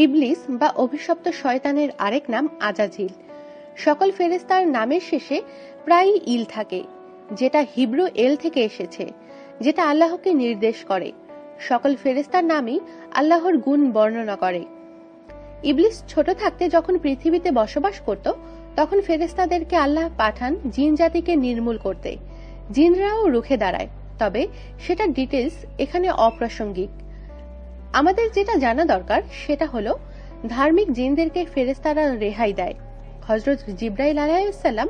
ইবলিস বা অভিশপ্ত শয়তানের আরেক নাম আজাজিল। সকল ফেরেশতার নামের শেষে প্রায়ই ইল থাকে, যেটা হিব্রু এল থেকে এসেছে, যেটা আল্লাহকে নির্দেশ করে। সকল ফেরেশতার নামই আল্লাহর গুণ বর্ণনা করে। ইবলিস ছোট থাকতে যখন পৃথিবীতে বসবাস করত, তখন ফেরেশতাদেরকে আল্লাহ পাঠান জিন জাতিকে নির্মূল করতে। জিনরাও রুখে দাঁড়ায়, তবে সেটা ডিটেলস এখানে অপ্রাসঙ্গিক। আমাদের যেটা জানা দরকার সেটা হলো ধার্মিক জিনদেরকে ফেরেশতারা রেহাই দেয়। হযরত জিবরাইল আলাইহিস সালাম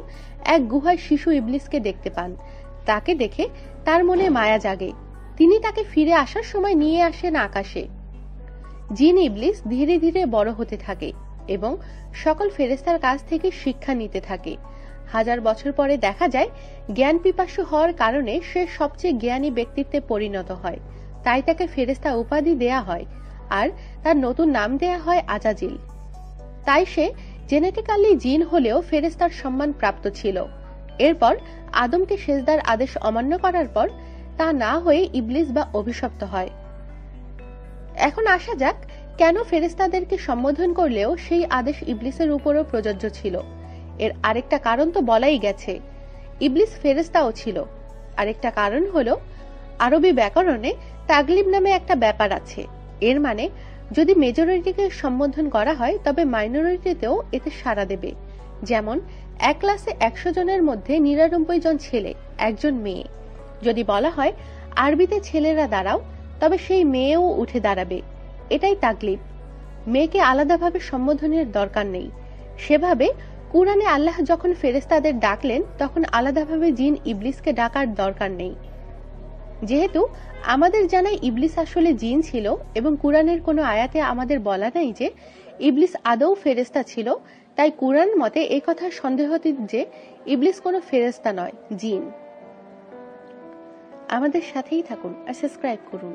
এক গুহায় শিশু ইবলিসকে দেখতে পান। তাকে দেখে তার মনে মায়া জাগে। তিনি তাকে ফিরে আসার সময় নিয়ে আসেন আকাশে। জিন ইবলিস ধীরে ধীরে বড় হতে থাকে এবং সকল ফেরেশতার কাছ থেকে শিক্ষা নিতে থাকে। হাজার বছর পরে দেখা যায় জ্ঞান পিপাসু হওয়ার কারণে সে সবচেয়ে জ্ঞানী ব্যক্তিত্বে পরিণত হয়। তাই তাকে ফেরেশতা উপাধি দেয়া হয় আর তার নতুন নাম দেয়া হয় আজাজিল। তাই সে জেনেটিক্যালি জিন হলেও ফেরেশতার সম্মান প্রাপ্ত ছিল। এরপর আদমকে সেজদার আদেশ অমান্য করার পর তা না হয়ে ইবলিস বা অভিশপ্ত হয়। এখন আসা যাক কেন ফেরেশতাদেরকে সম্বোধন করলেও সেই আদেশ ইবলিসের উপরও প্রযোজ্য ছিল। এর আরেকটা কারণ তো বলাই গেছে, ইবলিস ফেরেশতাও ছিল। আরেকটা কারণ হলো আরবি ব্যাকরণে তাগলিব নামে একটা ব্যাপার আছে। এর মানে যদি মেজরিটিকে সম্বোধন করা হয় তবে মাইনরিটিতেও এতে সাড়া দেবে। যেমন এক ক্লাসে 100 জনের মধ্যে 99 জন ছেলে, একজন মেয়ে। যদি বলা হয় আরবিতে ছেলেরা দাঁড়াও, তবে সেই মেয়েও উঠে দাঁড়াবে। এটাই তাগলিব। মেয়েকে আলাদাভাবে সম্বোধনের দরকার নেই। সেভাবে কুরআনে আল্লাহ যখন ফেরেশতাদের ডাকলেন তখন আলাদাভাবে জিন ইবলিসকে ডাকার দরকার নেই। যেহেতু আমাদের জানায় ইবলিস আসলে জিন ছিল এবং কুরআনের কোনো আয়াতে আমাদের বলা নাই যে ইবলিস আদৌ ফেরেশতা ছিল, তাই কুরআন মতে এই কথা সন্দেহাতীত যে ইবলিস কোনো ফেরেশতা নয়, জিন। আমাদের সাথেই থাকুন আর সাবস্ক্রাইব করুন।